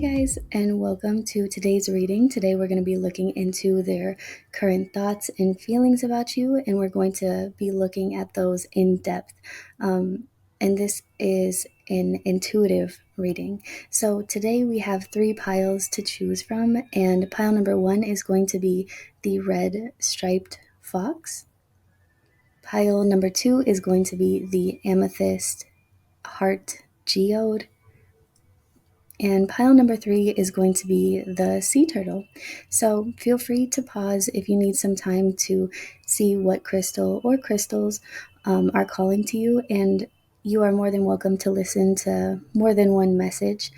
guys, and welcome to today's reading. Today we're going to be looking into their current thoughts and feelings about you, and we're going to be looking at those in depth. And this is an intuitive reading. So today we have 3 piles to choose from, and pile number 1 is going to be the red striped fox. Pile number 2 is going to be the amethyst heart geode. And pile number 3 is going to be the sea turtle. So feel free to pause if you need some time to see what crystal or crystals are calling to you. And you are more than welcome to listen to more than one message,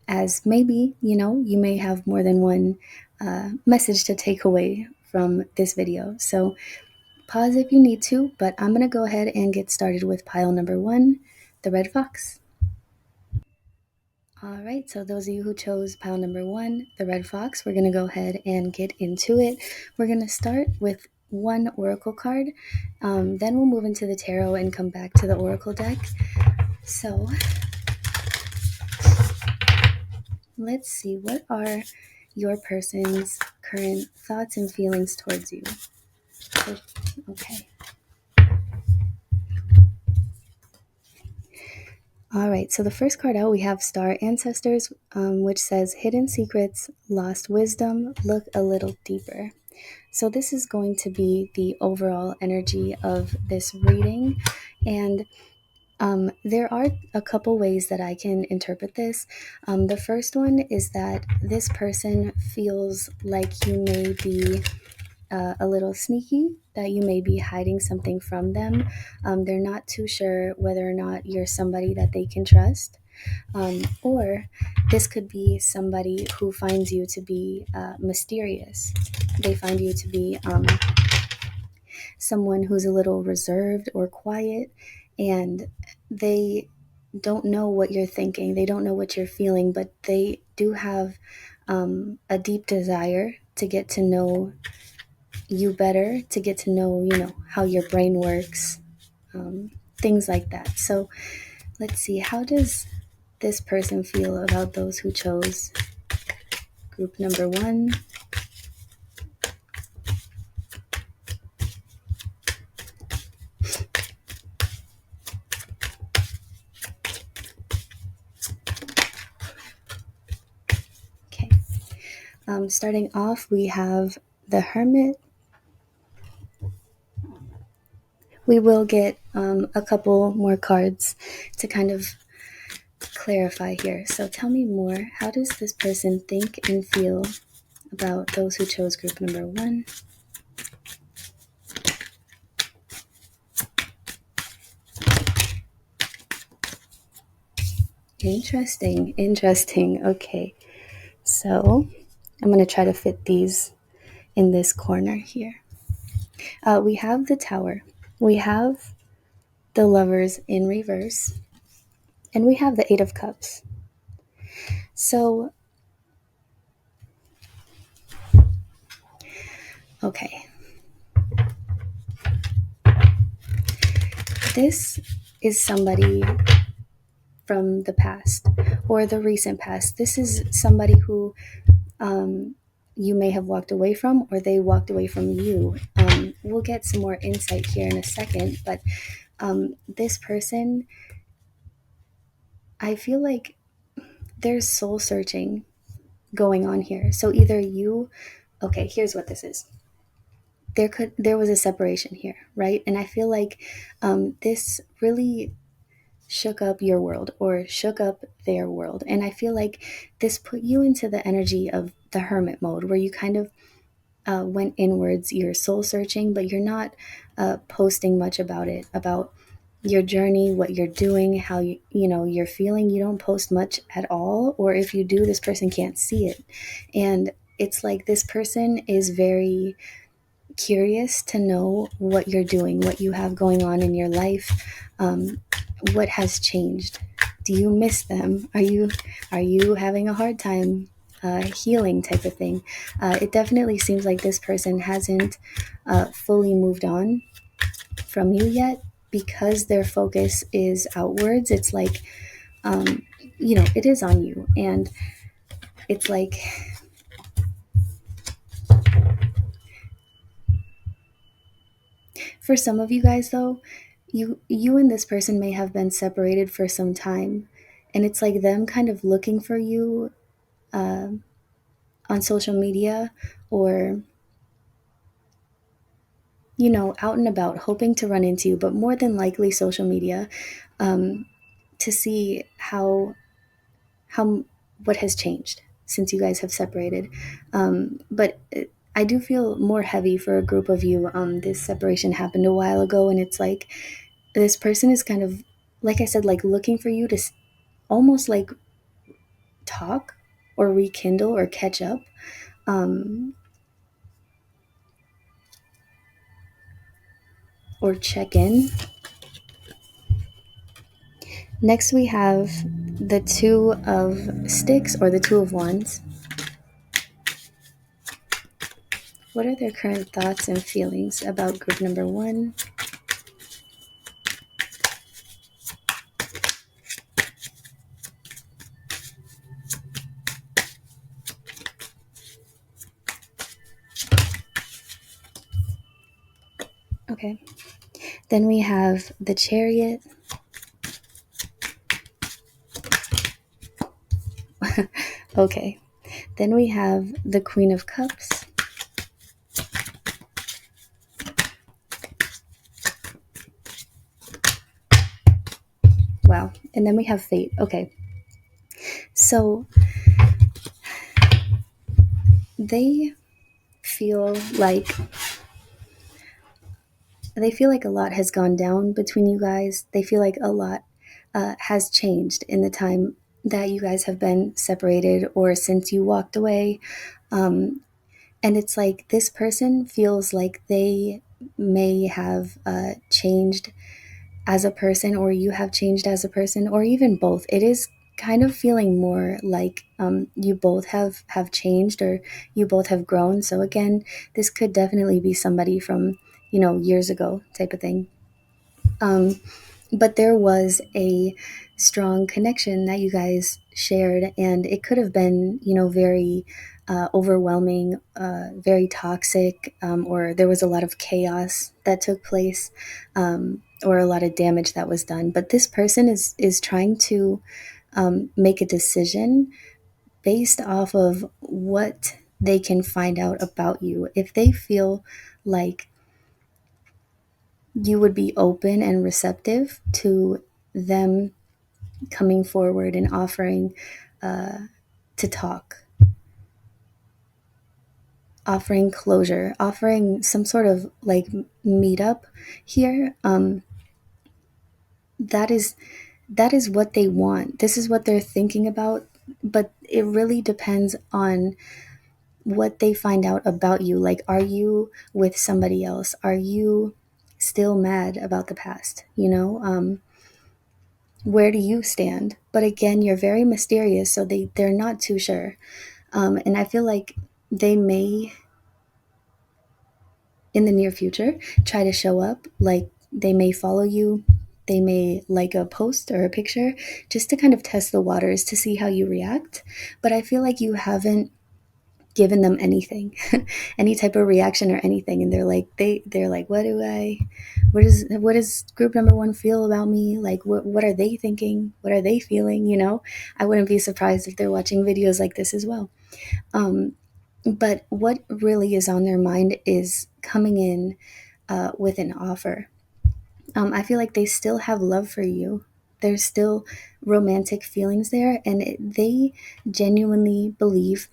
as maybe, you may have more than one message to take away from this video. So pause if you need to, but I'm going to go ahead and get started with pile number 1, the red fox. All right, so those of you who chose pile number 1, the red fox, we're going to go ahead and get into it. We're going to start with 1 oracle card, then we'll move into the tarot and come back to the oracle deck. So let's see, what are your person's current thoughts and feelings towards you? Okay. All right, so the first card out, we have Star Ancestors, which says hidden secrets, lost wisdom, look a little deeper. So this is going to be the overall energy of this reading. And there are a couple ways that I can interpret this. The first one is that this person feels like you may be a little sneaky, that you may be hiding something from them. They're not too sure whether or not you're somebody that they can trust. Or this could be somebody who finds you to be mysterious. They find you to be someone who's a little reserved or quiet, and they don't know what you're thinking. They don't know what you're feeling, but they do have a deep desire to get to know you better, to get to know, how your brain works, things like that. So let's see, how does this person feel about those who chose group number 1? Okay. Starting off, we have the Hermit. We will get a couple more cards to kind of clarify here. So tell me more. How does this person think and feel about those who chose group number 1? Interesting. Okay. So I'm going to try to fit these in this corner here. We have the Tower. We have the Lovers in reverse. And we have the 8 of Cups. So, okay. This is somebody from the past or the recent past. This is somebody who you may have walked away from, or they walked away from you. We'll get some more insight here in a second, but this person, I feel like there's soul searching going on here. So either okay, here's what this is. There was a separation here, right? And I feel like this really shook up your world or shook up their world. And I feel like this put you into the energy of the hermit mode, where you kind of went inwards. You're soul searching, but you're not posting much about it, about your journey, what you're doing, how you're feeling. You don't post much at all, or if you do, this person can't see it. And it's like this person is very curious to know what you're doing, what you have going on in your life, what has changed. Do you miss them? Are you having a hard time healing, type of thing? It definitely seems like this person hasn't fully moved on from you yet, because their focus is outwards. It's like um, it is on you. And it's like, for some of you guys though, you and this person may have been separated for some time, and it's like them kind of looking for you uh, on social media, or out and about, hoping to run into you, but more than likely social media, um, to see how what has changed since you guys have separated. But I do feel more heavy for a group of you. This separation happened a while ago, and it's like this person is kind of, like I said, like looking for you to almost like talk or rekindle or catch up. Um, or check in. Next, we have the Two of Sticks or the Two of Wands. What are their current thoughts and feelings about group number one? Okay. Then we have the Chariot. Okay. Then we have the Queen of Cups. Wow. And then we have Fate. Okay. So they feel like a lot has gone down between you guys. They feel like a lot has changed in the time that you guys have been separated or since you walked away. Um, and it's like this person feels like they may have changed as a person, or you have changed as a person, or even both. It is kind of feeling more like you both have changed, or you both have grown. So again, this could definitely be somebody from years ago type of thing. um, but there was a strong connection that you guys shared, and it could have been very overwhelming, very toxic, or there was a lot of chaos that took place, or a lot of damage that was done. But this person is trying to make a decision based off of what they can find out about you. If they feel like you would be open and receptive to them coming forward and offering uh, to talk, offering closure, offering some sort of like meetup here. That is what they want. This is what they're thinking about. But it really depends on what they find out about you. Like, are you with somebody else? Are you still mad about the past? Where do you stand? But again, you're very mysterious, so they're not too sure. And I feel like they may, in the near future, try to show up. Like, they may follow you, they may like a post or a picture, just to kind of test the waters to see how you react. But I feel like you haven't given them anything, any type of reaction or anything, and they're like, what does group number one feel about me? Like, what are they thinking? What are they feeling? I wouldn't be surprised if they're watching videos like this as well. um, but what really is on their mind is coming in with an offer. I feel like they still have love for you. There's still romantic feelings there, and they genuinely believe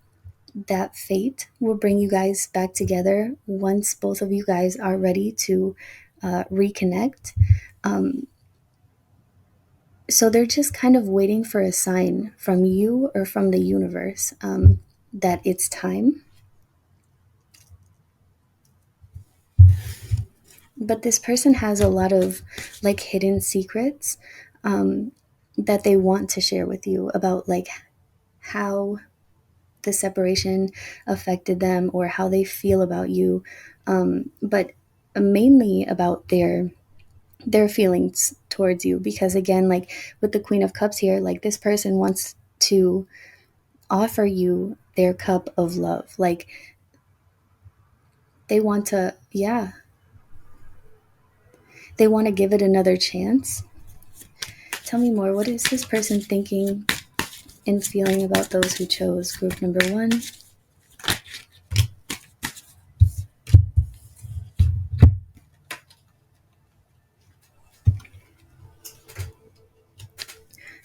that fate will bring you guys back together once both of you guys are ready to reconnect. Um, so they're just kind of waiting for a sign from you or from the universe, that it's time. But this person has a lot of like hidden secrets, um, that they want to share with you about, like, how the separation affected them or how they feel about you, but mainly about their feelings towards you, because again, like with the Queen of Cups here, like this person wants to offer you their cup of love. Like they want to, yeah, they want to give it another chance. Tell me more. What is this person thinking and feeling about those who chose group number one?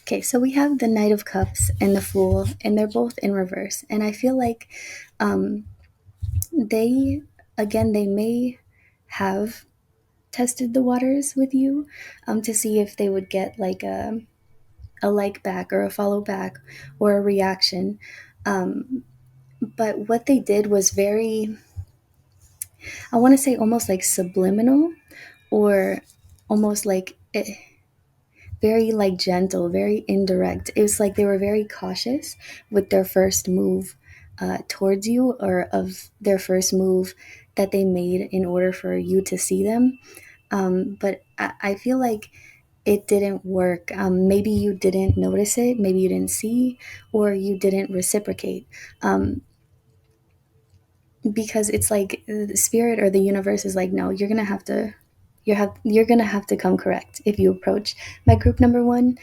Okay, so we have the Knight of Cups and the Fool, and they're both in reverse. And I feel like um, they, again, they may have tested the waters with you, to see if they would get like a like back or a follow back or a reaction. But what they did was very, I want to say almost like subliminal, or almost like very like gentle, very indirect. It was like they were very cautious with their first move towards you, or of their first move that they made in order for you to see them. But I feel like it didn't work. Maybe you didn't notice it, maybe you didn't see, or you didn't reciprocate. Um, because it's like the spirit or the universe is like, no, you're gonna have to, you're gonna have to come correct if you approach my group number one,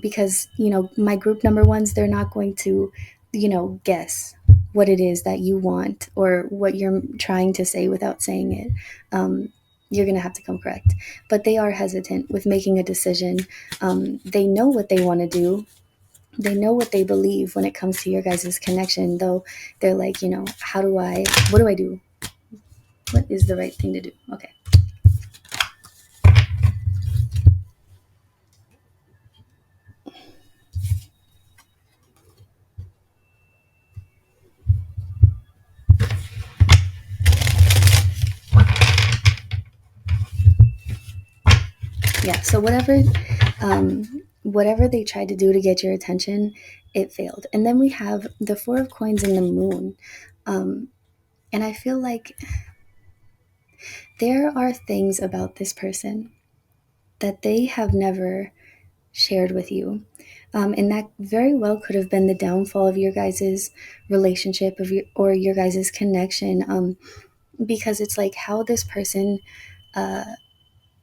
because my group number ones, they're not going to guess what it is that you want or what you're trying to say without saying it. You're gonna have to come correct, but they are hesitant with making a decision. They know what they want to do, they know what they believe when it comes to your guys' connection, though they're like, what do I do? What is the right thing to do? Okay. Yeah. So whatever they tried to do to get your attention, it failed. And then we have the Four of Coins and the Moon. And I feel like there are things about this person that they have never shared with you. And that very well could have been the downfall of your guys' relationship or your guys' connection. Because it's like how this person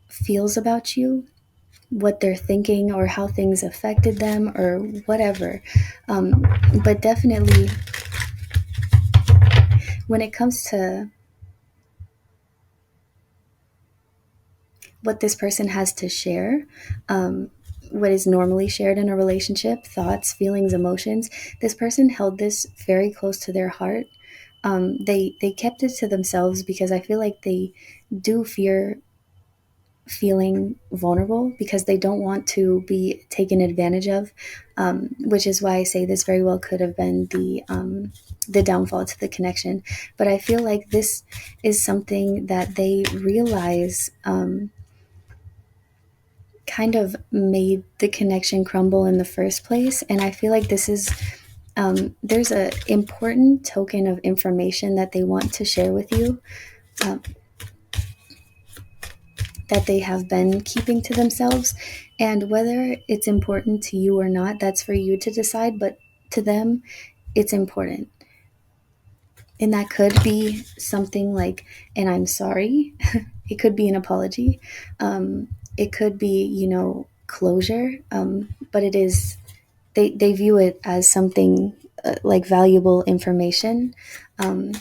feels about you, what they're thinking, or how things affected them, or whatever. Um, but definitely, when it comes to what this person has to share, what is normally shared in a relationship, thoughts, feelings, emotions, this person held this very close to their heart. They kept it to themselves because I feel like they do fear feeling vulnerable, because they don't want to be taken advantage of, which is why I say this very well could have been the downfall to the connection. But I feel like this is something that they realize, kind of made the connection crumble in the first place. And I feel like this is, there's a important token of information that they want to share with you, um, that they have been keeping to themselves. And whether it's important to you or not, that's for you to decide. But to them, it's important. And that could be something like an I'm sorry, it could be an apology, it could be, closure. But it is, they view it as something like valuable information. Um,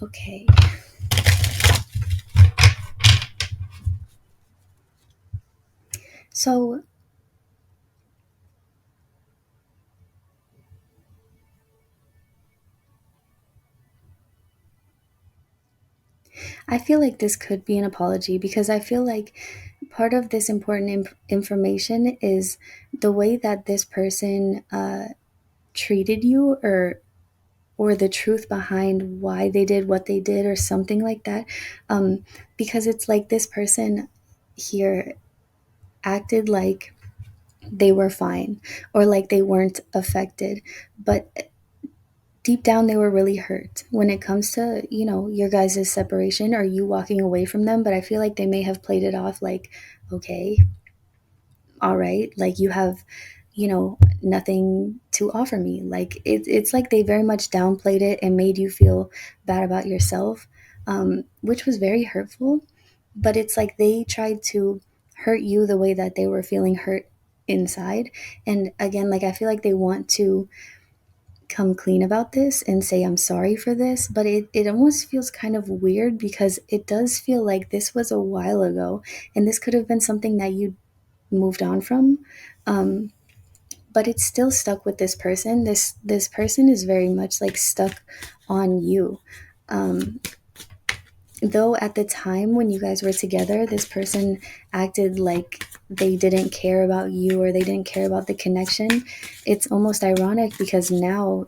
okay. So I feel like this could be an apology, because I feel like part of this important information is the way that this person treated you, or or the truth behind why they did what they did or something like that. um, because it's like this person here acted like they were fine or like they weren't affected, but deep down they were really hurt when it comes to, your guys' separation or you walking away from them. But I feel like they may have played it off like, okay, all right, like you have, nothing to offer me. Like it's like they very much downplayed it and made you feel bad about yourself, which was very hurtful. But it's like they tried to hurt you the way that they were feeling hurt inside. And again, like I feel like they want to come clean about this and say I'm sorry for this, but it almost feels kind of weird because it does feel like this was a while ago and this could have been something that you moved on from. um, but it's still stuck with this person. This person is very much like stuck on you. um, though at the time when you guys were together, this person acted like they didn't care about you or they didn't care about the connection. It's almost ironic because now,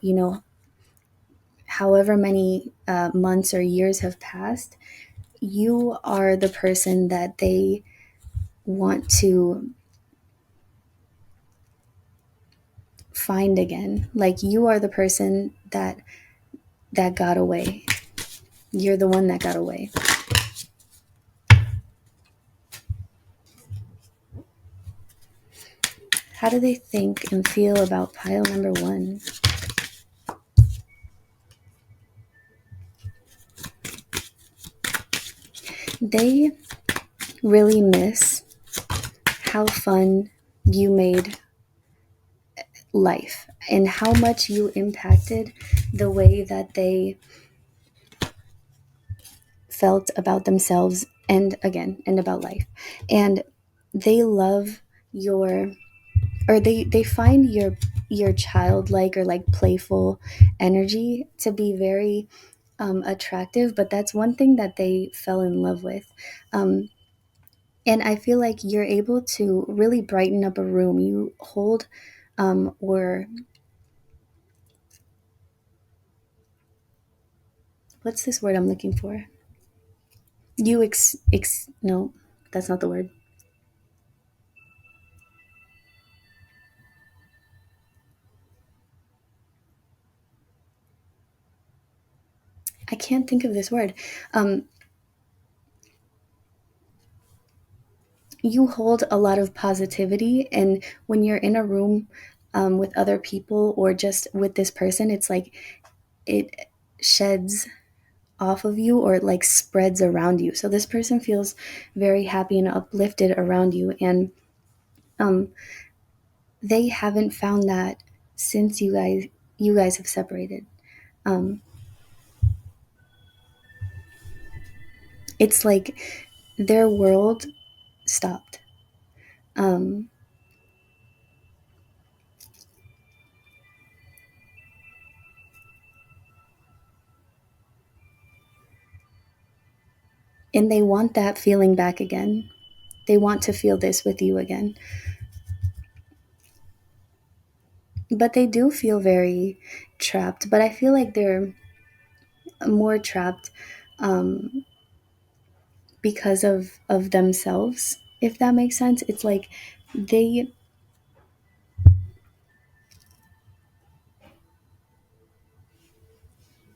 however many months or years have passed, you are the person that they want to find again. Like you are the person that got away. You're the one that got away. How do they think and feel about pile number one? They really miss how fun you made life and how much you impacted the way that they felt about themselves and again and about life. And they love your, or they find your childlike or like playful energy to be very attractive. But that's one thing that they fell in love with. um, and I feel like you're able to really brighten up a room. You hold, or what's this word I'm looking for? You no, that's not the word. I can't think of this word. um, you hold a lot of positivity, and when you're in a room with other people or just with this person, it's like it sheds off of you or it like spreads around you. So this person feels very happy and uplifted around you. And um, they haven't found that since you guys have separated. um, it's like their world stopped. um, and they want that feeling back again. They want to feel this with you again. But they do feel very trapped. But I feel like they're more trapped um, because of themselves, if that makes sense. It's like they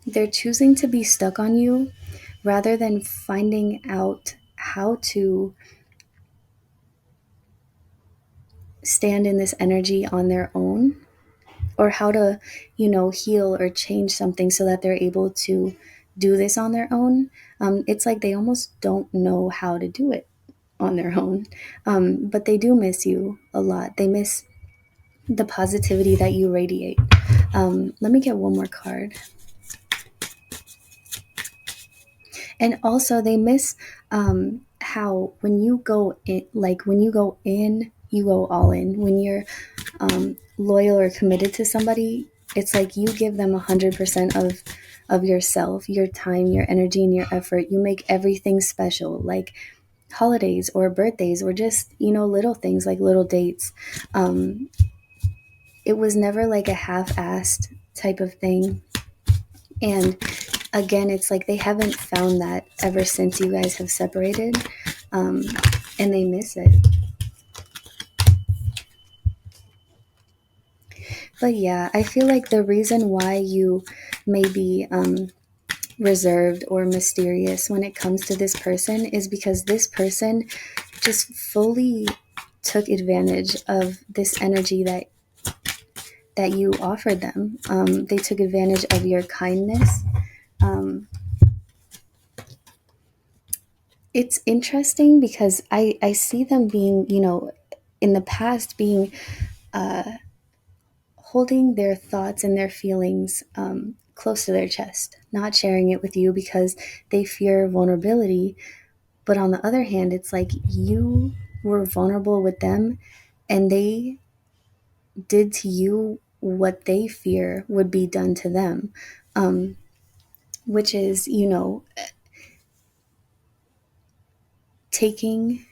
they're choosing to be stuck on you rather than finding out how to stand in this energy on their own, or how to, heal or change something so that they're able to do this on their own. It's like they almost don't know how to do it on their own. But they do miss you a lot. They miss the positivity that you radiate. Let me get one more card. And also, they miss how when you go in, like when you go in, you go all in. When you're loyal or committed to somebody, it's like you give them 100% of yourself, your time, your energy, and your effort. You make everything special, like holidays or birthdays or just little things like little dates. It was never like a half-assed type of thing. And again, it's like they haven't found that ever since you guys have separated, um, and they miss it. But yeah, I feel like the reason why you may be reserved or mysterious when it comes to this person is because this person just fully took advantage of this energy that you offered them. They took advantage of your kindness. Um, it's interesting because I see them being, in the past being holding their thoughts and their feelings close to their chest, not sharing it with you because they fear vulnerability. But on the other hand, it's like you were vulnerable with them and they did to you what they fear would be done to them, um, which is, taking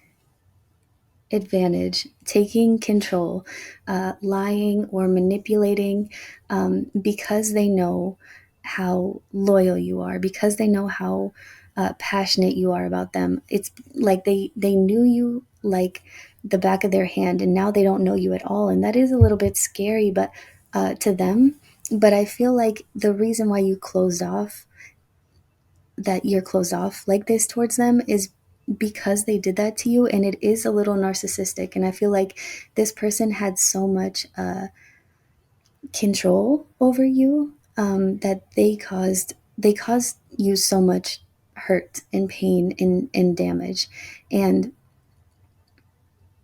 advantage, taking control, lying or manipulating, because they know how loyal you are, because they know how passionate you are about them. It's like they knew you like the back of their hand, and now they don't know you at all, and that is a little bit scary, but to them. But I feel like the reason why you closed off that you're closed off like this towards them is because they did that to you, and it is a little narcissistic. And I feel like this person had so much control over you, that they caused you so much hurt and pain and damage, and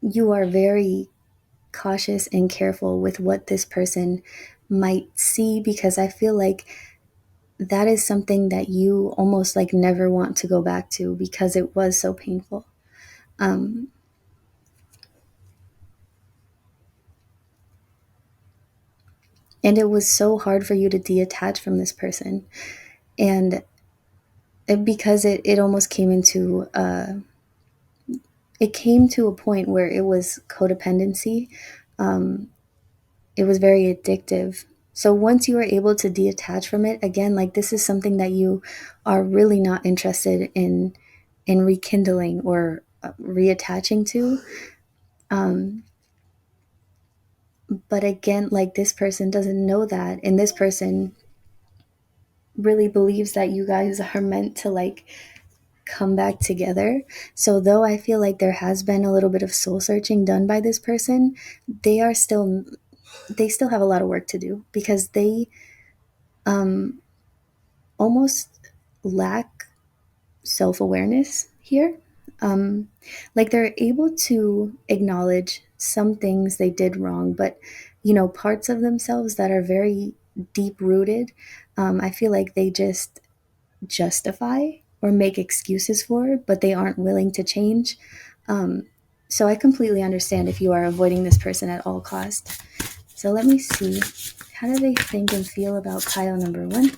you are very cautious and careful with what this person might see, because I feel like that is something that you almost like never want to go back to because it was so painful. Um, and it was so hard for you to detach from this person. And because it almost came into, it came to a point where it was codependency. Um, it was very addictive. So once you are able to detach from it, again, like this is something that you are really not interested in rekindling or reattaching to. Um, but again, like this person doesn't know that, and this person really believes that you guys are meant to like come back together. So though I feel like there has been a little bit of soul searching done by this person, they are still they still have a lot of work to do because they um almost lack self-awareness here. Um like they're able to acknowledge some things they did wrong, but parts of themselves that are very deep rooted, I feel like they just justify or make excuses for, but they aren't willing to change. Um, so I completely understand if you are avoiding this person at all costs. So let me see. How do they think and feel about pile number one?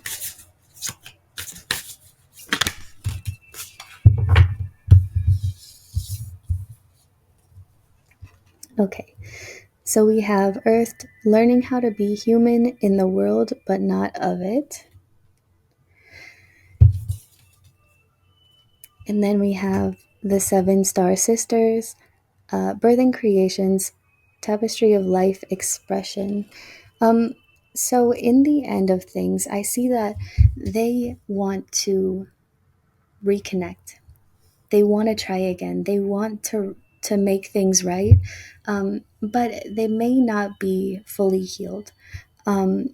Okay. So we have Earth learning how to be human in the world, but not of it. And then we have the Seven Star Sisters, Birthing Creations, Tapestry of Life Expression. Um, so in the end of things, I see that they want to reconnect. They want to try again. They want to make things right, but they may not be fully healed. Um,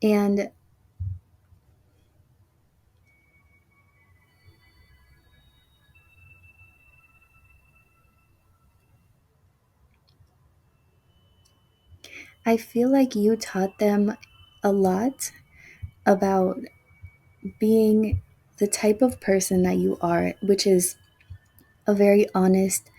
and I feel like you taught them a lot about being the type of person that you are, which is a very honest,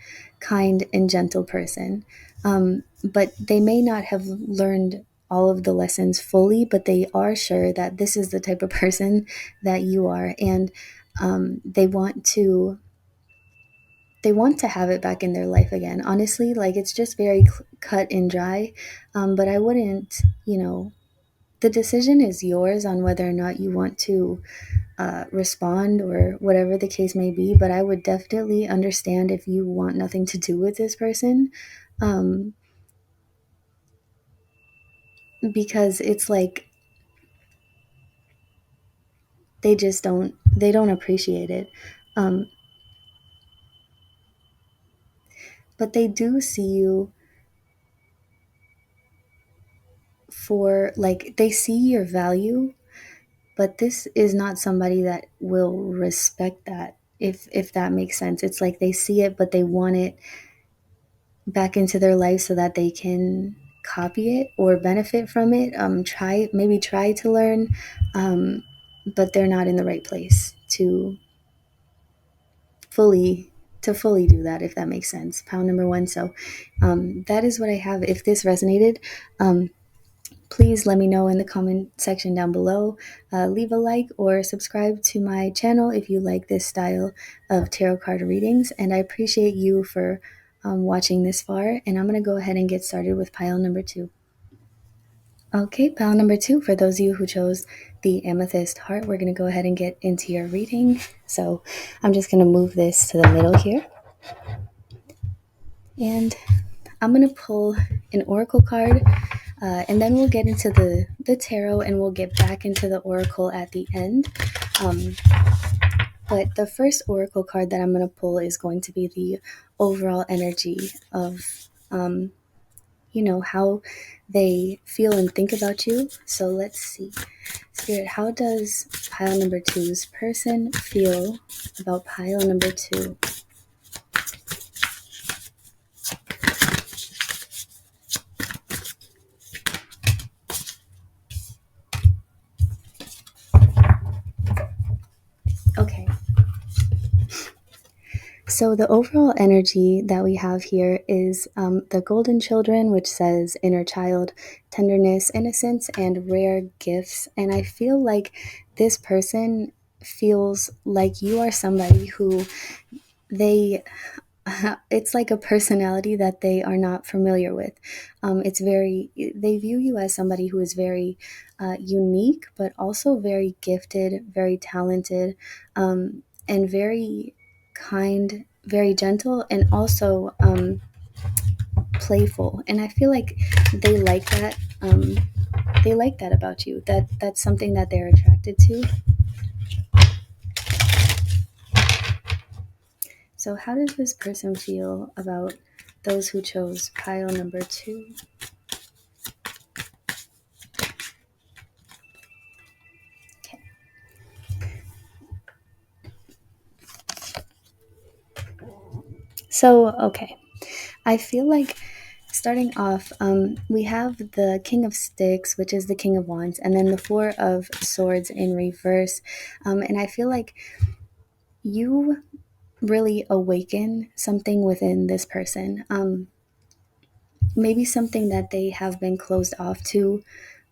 kind, and gentle person. But they may not have learned all of the lessons fully, but they are sure that this is the type of person that you are, and they want to have it back in their life again. Honestly, like it's just very cut and dry. But I wouldn't, the decision is yours on whether or not you want to respond or whatever the case may be. But I would definitely understand if you want nothing to do with this person, um, because it's like they don't appreciate it. Um, but they do see you for, like, they see your value, but this is not somebody that will respect that, if that makes sense. It's like they see it, but they want it back into their life so that they can copy it or benefit from it. Try to learn, um, but they're not in the right place fully to fully do that, if that makes sense. Pound number one. So that is what I have. If this resonated, um, please let me know in the comment section down below. Leave a like or subscribe to my channel if you like this style of tarot card readings. And I appreciate you for watching this far. And I'm going to go ahead and get started with pile number two. Okay, pile number two, for those of you who chose the amethyst heart, we're going to go ahead and get into your reading. So I'm just going to move this to the middle here. And I'm going to pull an oracle card, and then we'll get into the tarot, and we'll get back into the oracle at the end. Um, but the first oracle card that I'm going to pull is going to be the overall energy of, how they feel and think about you. So let's see. Spirit, how does pile number two's person feel about pile number two? Okay. So the overall energy that we have here is the golden children, which says inner child, tenderness, innocence, and rare gifts. And I feel like this person feels like you are somebody who they it's like a personality that they are not familiar with. They view you as somebody who is very unique, but also very gifted, very talented, and very kind, very gentle, and also playful. And I feel like they like that. They like that about you. That's something that they're attracted to. So, how does this person feel about those who chose pile number two? Okay. So, okay. I feel like starting off, we have the King of Sticks, which is the King of Wands, and then the Four of Swords in reverse. And I feel like you really awaken something within this person. Maybe something that they have been closed off to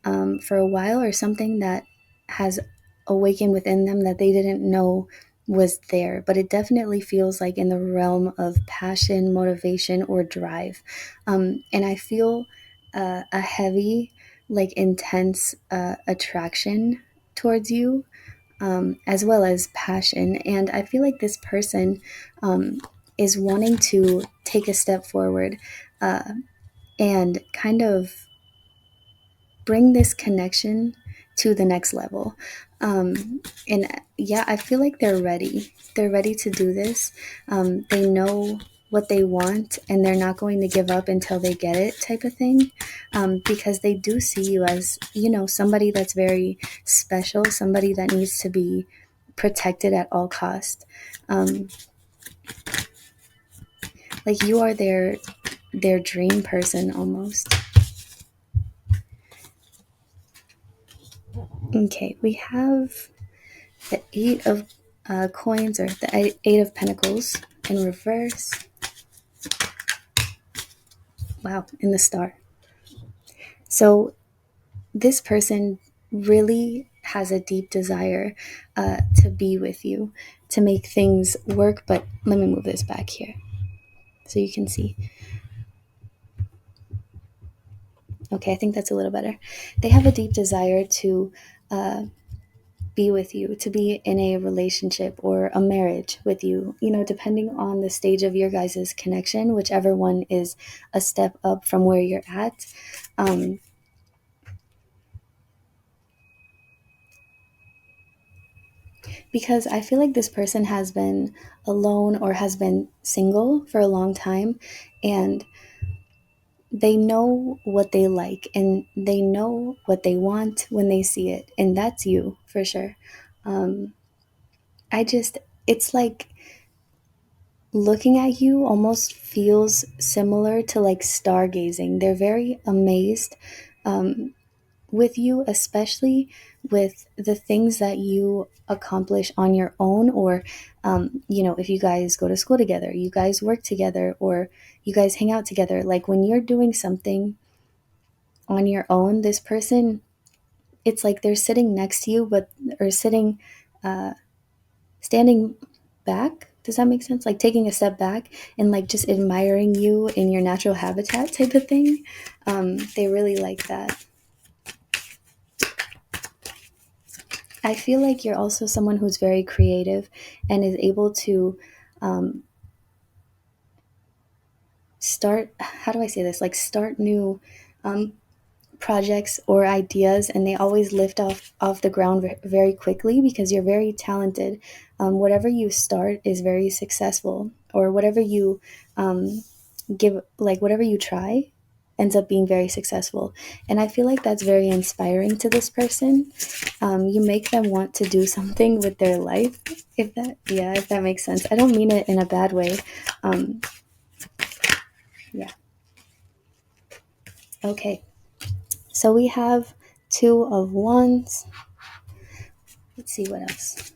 for a while, or something that has awakened within them that they didn't know was there. But it definitely feels like in the realm of passion, motivation, or drive. And I feel a heavy, like intense attraction towards you, as well as passion. And I feel like this person is wanting to take a step forward, uh, and kind of bring this connection to the next level. And yeah, I feel like they're ready. They're ready to do this. They know what they want, and they're not going to give up until they get it, type of thing. Because they do see you as, somebody that's very special, somebody that needs to be protected at all cost. Like you are their dream person almost. Okay, we have the Eight of Coins, or the Eight of Pentacles in reverse. Wow, in the Star. So this person really has a deep desire to be with you, to make things work. But let me move this back here so you can see. Okay, I think that's a little better. They have a deep desire to uh, be with you, to be in a relationship or a marriage with you, depending on the stage of your guys' connection, whichever one is a step up from where you're at. Um, because I feel like this person has been alone or has been single for a long time, and they know what they like and they know what they want when they see it, and that's you for sure. Um, I just, it's like looking at you almost feels similar to like stargazing. They're very amazed um, with you, especially with the things that you accomplish on your own, or, if you guys go to school together, you guys work together, or you guys hang out together. Like when you're doing something on your own, this person, it's like they're sitting next to you, but, or sitting, uh, standing back. Does that make sense? Like taking a step back and like just admiring you in your natural habitat type of thing. They really like that. I feel like you're also someone who's very creative and is able to um, start, how do I say this? Like start new um, projects or ideas, and they always lift off the ground very quickly because you're very talented. Whatever you start is very successful, or whatever you um, give, like whatever you try ends up being very successful. And I feel like that's very inspiring to this person. You make them want to do something with their life, if that makes sense. I don't mean it in a bad way. um, yeah. Okay, so we have two of wands. Let's see what else.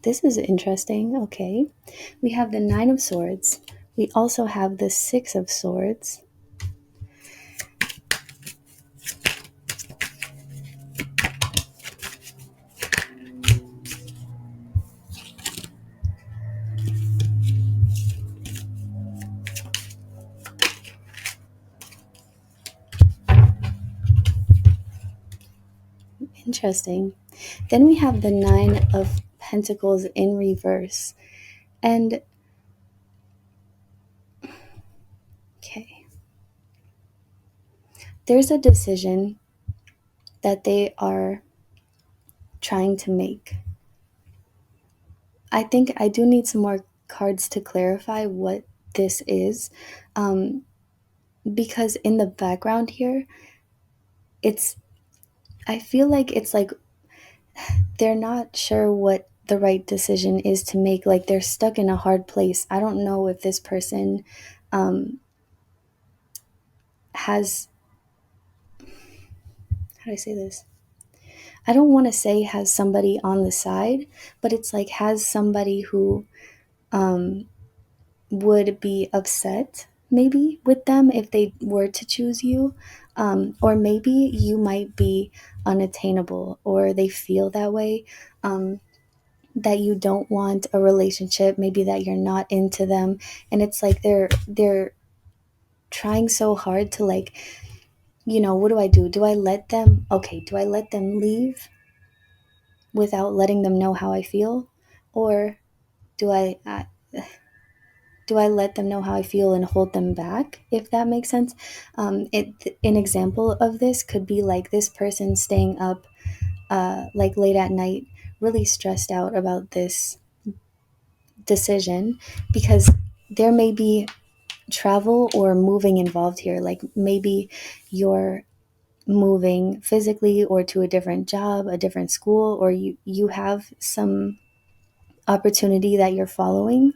This is interesting. Okay. We have the Nine of Swords. We also have the Six of Swords. Interesting. Then we have the Nine of Pentacles in reverse. And, okay, there's a decision that they are trying to make. I think I do need some more cards to clarify what this is. Um, because in the background here, it's, I feel like it's like they're not sure what the right decision is to make. Like they're stuck in a hard place. I don't know if this person um, has, how do I say this? I don't want to say has somebody on the side, but it's like has somebody who um, would be upset maybe with them if they were to choose you. Or maybe you might be unattainable, or they feel that way. That you don't want a relationship, maybe that you're not into them, and it's like they're trying so hard to like, what do I do? Do I let them, okay, do I let them leave without letting them know how I feel, or do I let them know how I feel and hold them back, if that makes sense? An example of this could be like this person staying up like late at night, really stressed out about this decision, because there may be travel or moving involved here. Like maybe you're moving physically or to a different job, a different school, or you have some opportunity that you're following,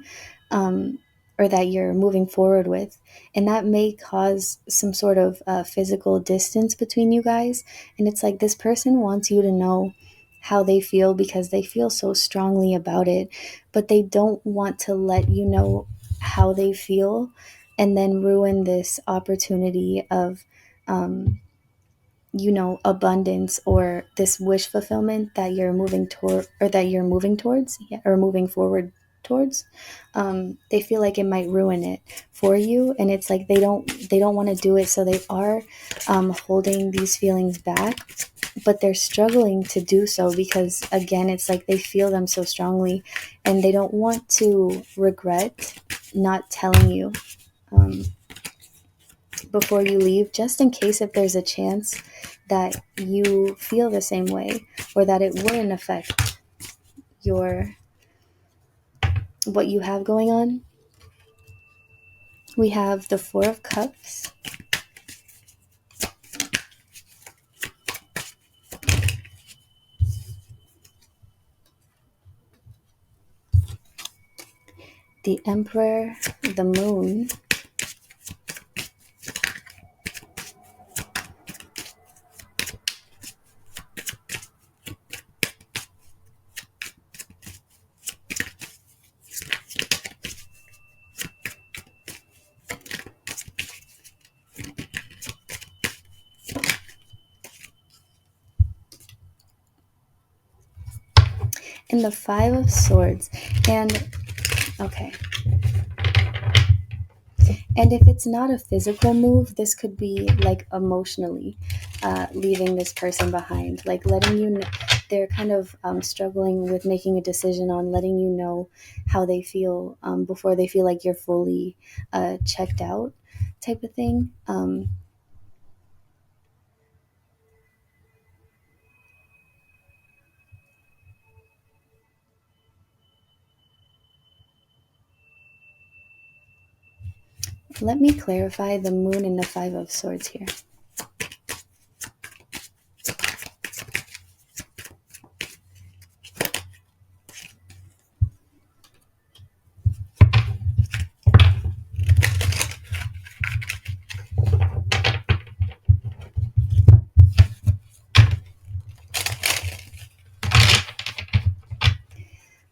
um, or that you're moving forward with. And that may cause some sort of physical distance between you guys. And it's like this person wants you to know how they feel because they feel so strongly about it, but they don't want to let you know how they feel and then ruin this opportunity of, um, abundance or this wish fulfillment that you're moving toward, or that you're moving towards, yeah, or moving forward towards. They feel like it might ruin it for you, and it's like they don't want to do it, so they are holding these feelings back, but they're struggling to do so because, again, it's like they feel them so strongly, and they don't want to regret not telling you um, before you leave, just in case if there's a chance that you feel the same way, or that it wouldn't affect your what you have going on. We have the Four of Cups, the Emperor, the Moon, and the Five of Swords. And okay, and if it's not a physical move, this could be like emotionally leaving this person behind, like letting you know they're kind of struggling with making a decision on letting you know how they feel before they feel like you're fully checked out, type of thing. Let me clarify the Moon and the Five of Swords here.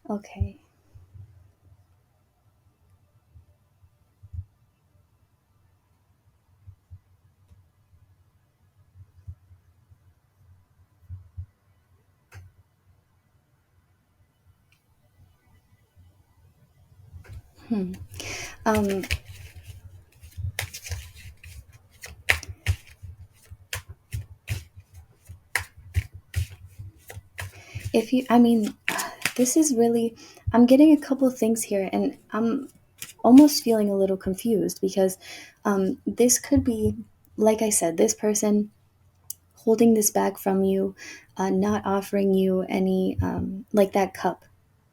Okay. Um, if you, I mean, this is really, I'm getting a couple of things here, and I'm almost feeling a little confused because this could be, like I said, this person holding this back from you, not offering you any, like that cup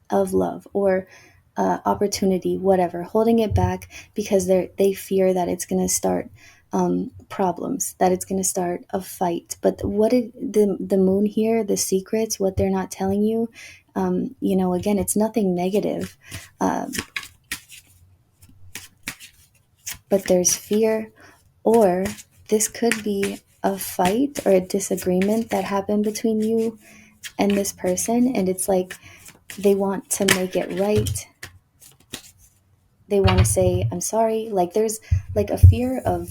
of love or opportunity, whatever, holding it back because they fear that it's going to start problems, that it's going to start a fight. But what it, the Moon here, the secrets, what they're not telling you, again, it's nothing negative, um, but there's fear, or this could be a fight or a disagreement that happened between you and this person, and it's like they want to make it right. They want to say I'm sorry, like there's like a fear of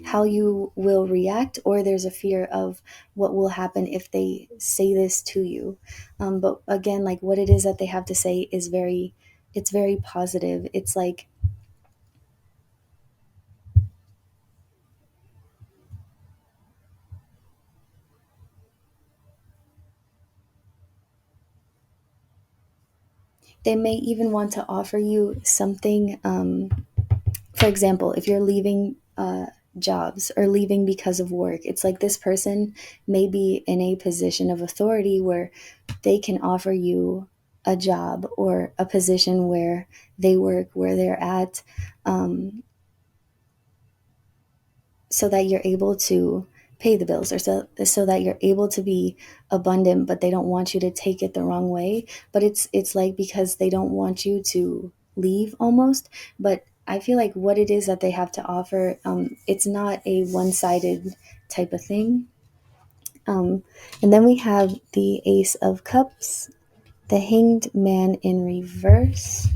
how you will react, or there's a fear of what will happen if they say this to you. But again, like what it is that they have to say is it's very positive. It's like they may even want to offer you something. For example, if you're leaving jobs or leaving because of work, it's like this person may be in a position of authority where they can offer you a job or a position where they work, where they're at, um, so that you're able to pay the bills, or so that you're able to be abundant, but they don't want you to take it the wrong way. But it's like because they don't want you to leave almost. But I feel like what it is that they have to offer, it's not a one-sided type of thing. um, and then we have the Ace of Cups, the Hanged Man in reverse,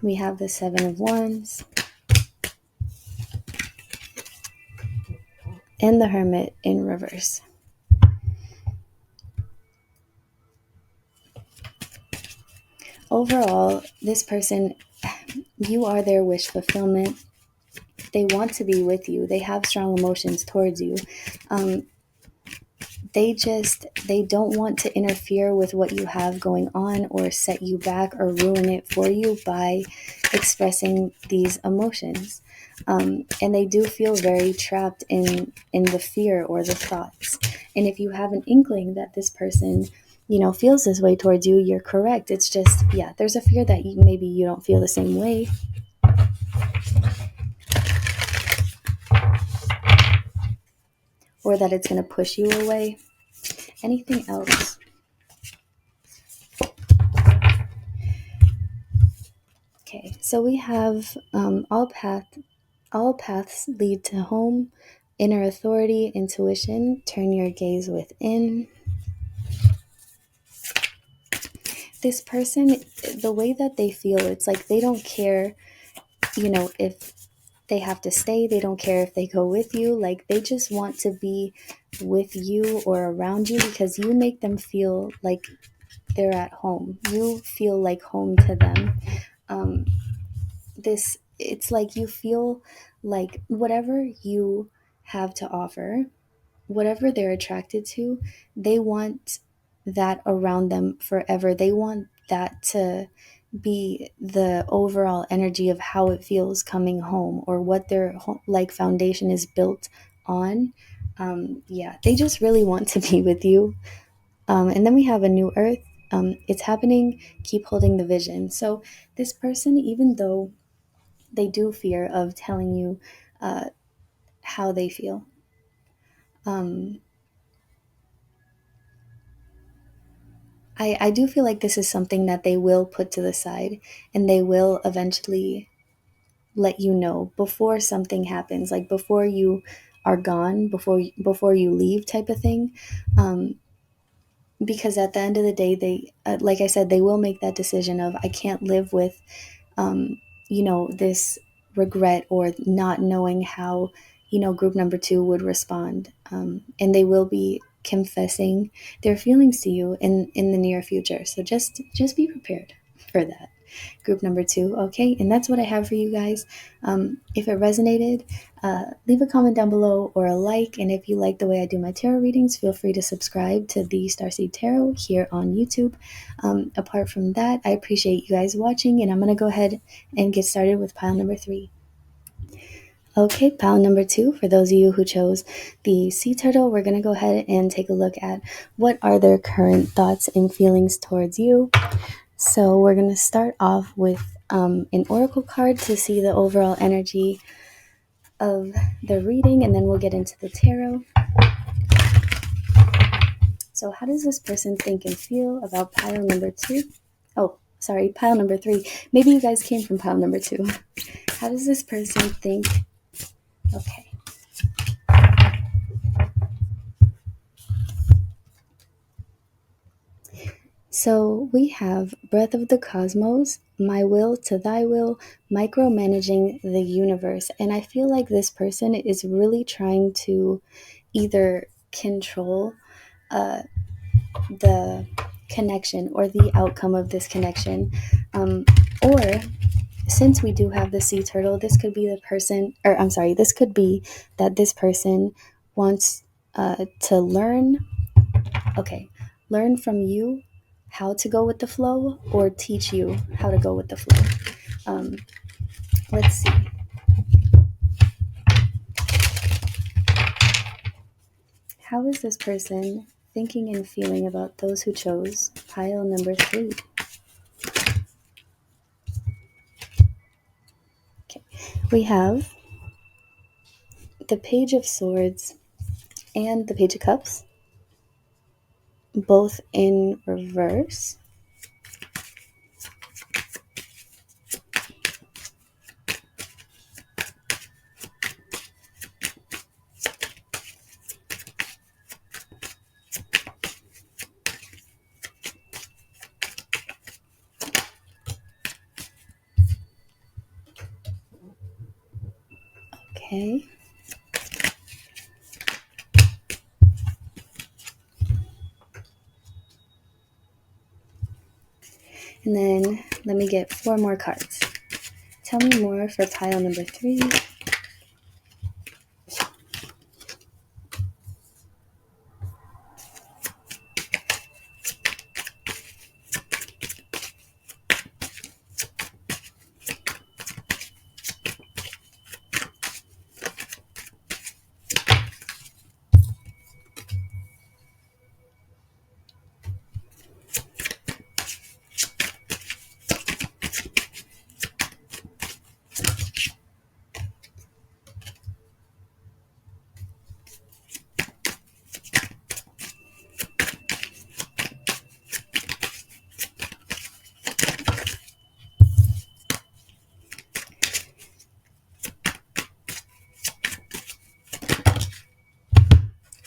We have the Seven of Wands and the Hermit in reverse. Overall, this person, you are their wish fulfillment. They want to be with you. They have strong emotions towards you. They don't want to interfere with what you have going on or set you back or ruin it for you by expressing these emotions. And they do feel very trapped in the fear or the thoughts. And if you have an inkling that this person, feels this way towards you, you're correct. It's just, yeah, there's a fear that maybe you don't feel the same way. Or that it's going to push you away. Anything else? Okay, so we have all paths lead to home, inner authority, intuition, turn your gaze within. This person, the way that they feel, it's like they don't care, if they have to stay. They don't care if they go with you. Like, they just want to be with you or around you because you make them feel like they're at home. You feel like home to them. It's like you feel like whatever you have to offer, whatever they're attracted to, they want that around them forever. They want that to be the overall energy of how it feels coming home or what their foundation is built on. Yeah, they just really want to be with you. And then we have a new earth. It's happening. Keep holding the vision. So this person, even though they do fear of telling you how they feel, I do feel like this is something that they will put to the side and they will eventually let you know before something happens, like before you are gone, before you leave, type of thing. Because at the end of the day, they, like I said, they will make that decision of, I can't live with this regret or not knowing how group number two would respond, and they will be confessing their feelings to you in the near future. So just be prepared for that, group number two. Okay, and that's what I have for you guys. If it resonated, leave a comment down below or a like, and if you like the way I do my tarot readings, feel free to subscribe to the Starseed Tarot here on YouTube. Apart from that, I appreciate you guys watching, and I'm going to go ahead and get started with pile number 3. Okay, pile number 2, for those of you who chose the sea turtle, we're going to go ahead and take a look at what are their current thoughts and feelings towards you. So we're going to start off with an oracle card to see the overall energy of the reading, and then we'll get into the tarot. So how does this person think and feel about pile number 2? Oh, sorry, pile number 3. Maybe you guys came from pile number 2. How does this person think? Okay. So we have Breath of the Cosmos, My Will to Thy Will, Micromanaging the Universe. And I feel like this person is really trying to either control the connection or the outcome of this connection. Or since we do have the sea turtle, this could be the person, or I'm sorry, this could be that this person wants to learn from you how to go with the flow, or teach you how to go with the flow. Let's see. How is this person thinking and feeling about those who chose pile number 3? Okay. We have the Page of Swords and the Page of Cups, both in reverse. Okay. And then let me get 4 more cards. Tell me more for pile number 3.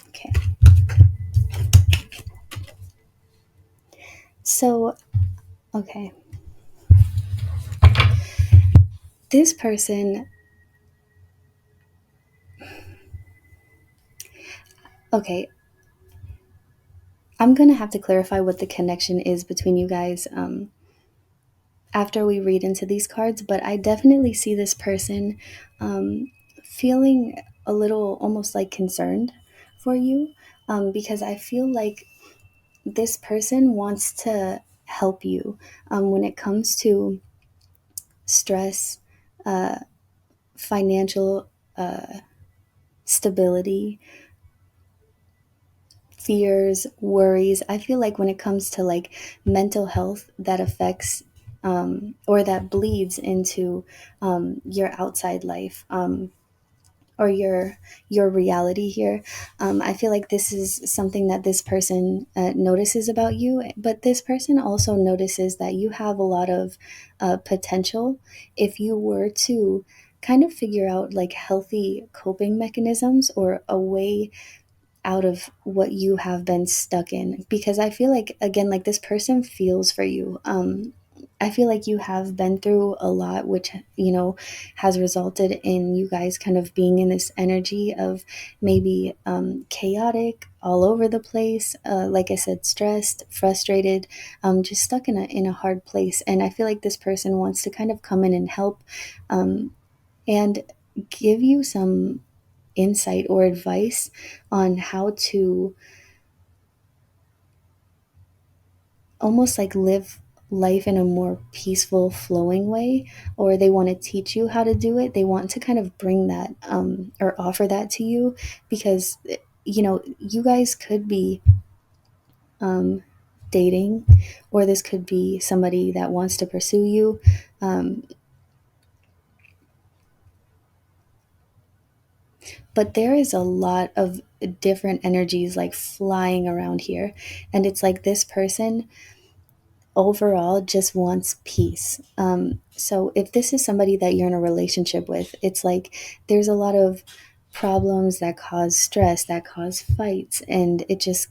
Okay. So, okay. This person, okay, I'm going to have to clarify what the connection is between you guys after we read into these cards, but I definitely see this person feeling a little almost like concerned for you because I feel like this person wants to help you when it comes to stress, uh, financial stability, fears, worries. I feel like when it comes to like mental health, that affects or that bleeds into your outside life. Or your reality here. I feel like this is something that this person notices about you, but this person also notices that you have a lot of potential if you were to kind of figure out like healthy coping mechanisms or a way out of what you have been stuck in, because I feel like again like this person feels for you. I feel like you have been through a lot, which has resulted in you guys kind of being in this energy of maybe chaotic, all over the place, like I said, stressed, frustrated, just stuck in a hard place. And I feel like this person wants to kind of come in and help, and give you some insight or advice on how to almost like live life in a more peaceful, flowing way, or they want to teach you how to do it. They want to kind of bring that or offer that to you because, you guys could be um, dating, or this could be somebody that wants to pursue you. Um, but there is a lot of different energies like flying around here. And it's like this person overall just wants peace. So if this is somebody that you're in a relationship with, it's like there's a lot of problems that cause stress, that cause fights, and it just,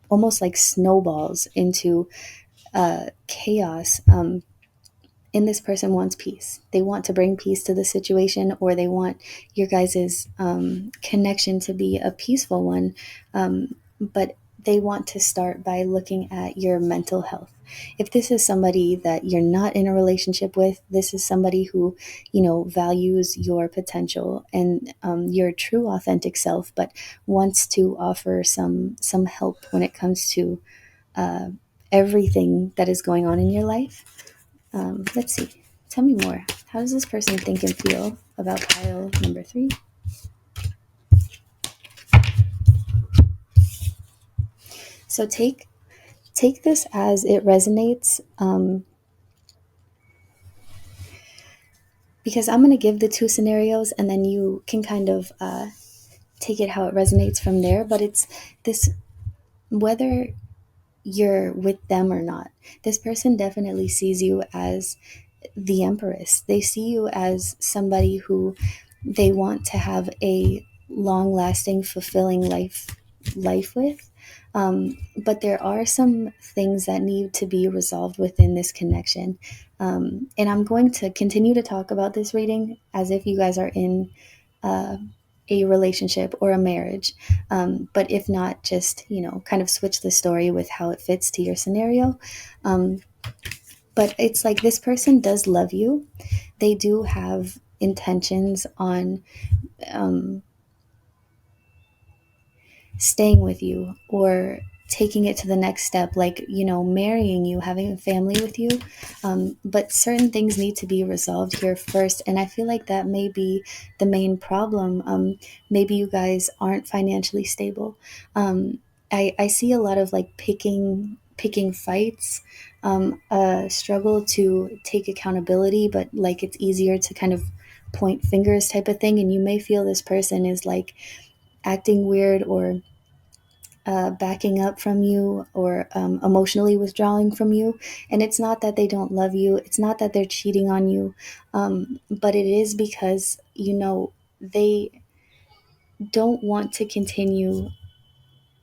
almost like snowballs into chaos. And this person wants peace. They want to bring peace to the situation, or they want your guys' connection to be a peaceful one. But they want to start by looking at your mental health. If this is somebody that you're not in a relationship with, this is somebody who, values your potential and your true authentic self, but wants to offer some help when it comes to uh, everything that is going on in your life. Let's see. Tell me more. How does this person think and feel about pile number 3? So take this as it resonates, because I'm going to give the 2 scenarios, and then you can kind of take it how it resonates from there. But it's this, whether you're with them or not, this person definitely sees you as the Empress. They see you as somebody who they want to have a long lasting, fulfilling life with. But there are some things that need to be resolved within this connection. And I'm going to continue to talk about this reading as if you guys are in uh, a relationship or a marriage. But if not, just, kind of switch the story with how it fits to your scenario. Um, but it's like this person does love you. They do have intentions on um, staying with you or taking it to the next step, like, marrying you, having a family with you. But certain things need to be resolved here first. And I feel like that may be the main problem. Maybe you guys aren't financially stable. I see a lot of like picking fights, a struggle to take accountability, but like it's easier to kind of point fingers type of thing. And you may feel this person is like acting weird or backing up from you or emotionally withdrawing from you. And it's not that they don't love you, it's not that they're cheating on you, but it is because, they don't want to continue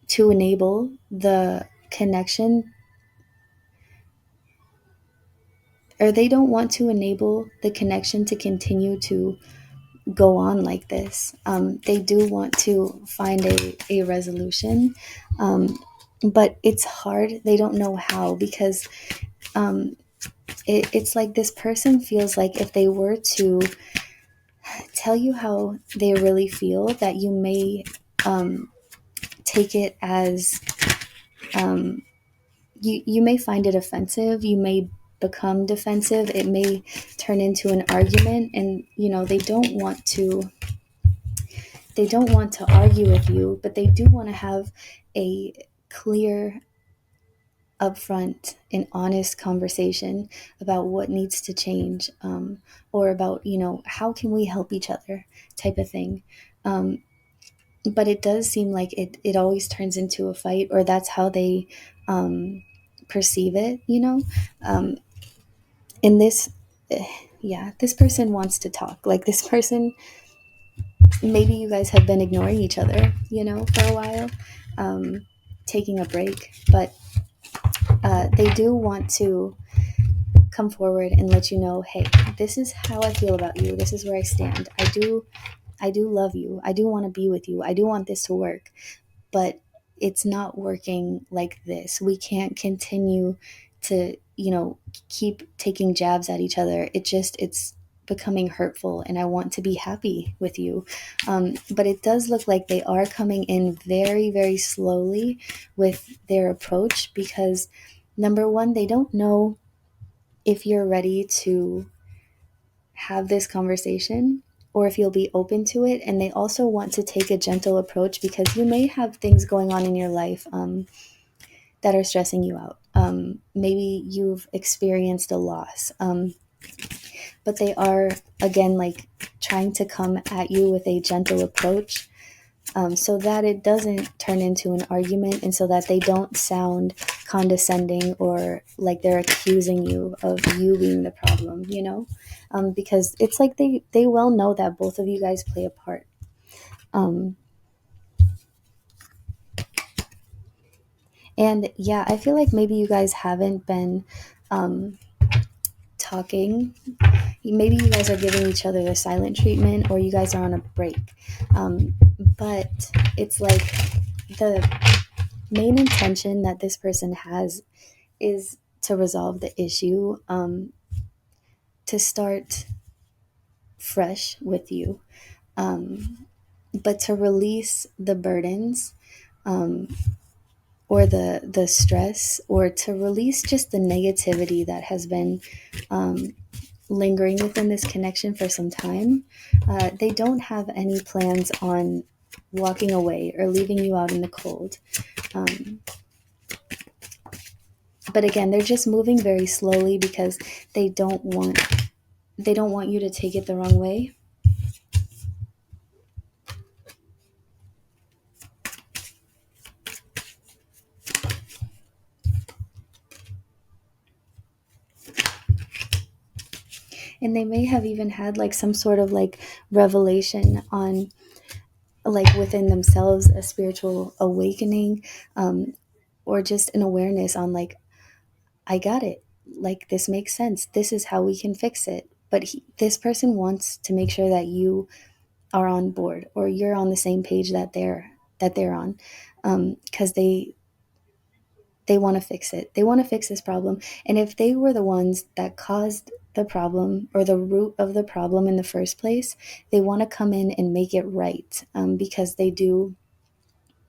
to enable the connection, or they don't want to enable the connection to continue to go on like this. They do want to find a resolution, but it's hard. They don't know how because um, it's like this person feels like if they were to tell you how they really feel, that you may um, take it as you may find it offensive. You may become defensive. It may turn into an argument, and they don't want to argue with you, but they do want to have a clear, upfront and honest conversation about what needs to change, or about, how can we help each other type of thing. Um, but it does seem like it always turns into a fight, or that's how they perceive it. Um, and this, yeah, this person wants to talk. Like this person, maybe you guys have been ignoring each other, for a while, um, taking a break, but they do want to come forward and let you know, hey, this is how I feel about you. This is where I stand. I do love you. I do want to be with you. I do want this to work, but it's not working like this. We can't continue to, keep taking jabs at each other. It's becoming hurtful, and I want to be happy with you. But it does look like they are coming in very, very slowly with their approach because, number one, they don't know if you're ready to have this conversation or if you'll be open to it. And they also want to take a gentle approach because you may have things going on in your life that are stressing you out. Maybe you've experienced a loss, but they are, again, like trying to come at you with a gentle approach, so that it doesn't turn into an argument and so that they don't sound condescending or like they're accusing you of you being the problem. Because it's like they well know that both of you guys play a part. Um, and yeah, I feel like maybe you guys haven't been um, talking. Maybe you guys are giving each other the silent treatment or you guys are on a break. But it's like the main intention that this person has is to resolve the issue, to start fresh with you, but to release the burdens, um, or the stress, or to release just the negativity that has been lingering within this connection for some time. They don't have any plans on walking away or leaving you out in the cold. Um, but again, they're just moving very slowly because they don't want they don't want you to take it the wrong way. And they may have even had like some sort of like revelation on, like, within themselves, a spiritual awakening, um, or just an awareness on, like, I got it, like, this makes sense, this is how we can fix it. But this person wants to make sure that you are on board, or you're on the same page that they're on, because they want to fix it. They want to fix this problem. And if they were the ones that caused the problem, or the root of the problem in the first place, they want to come in and make it right, because they do,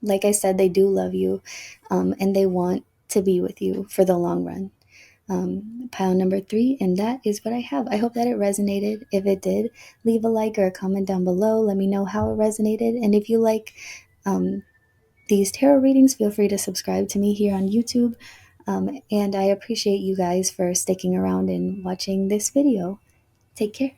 like I said, they do love you, and they want to be with you for the long run. Pile number 3, and that is what I have. I hope that it resonated. If it did, leave a like or a comment down below. Let me know how it resonated. And if you like these tarot readings, feel free to subscribe to me here on YouTube. And I appreciate you guys for sticking around and watching this video. Take care.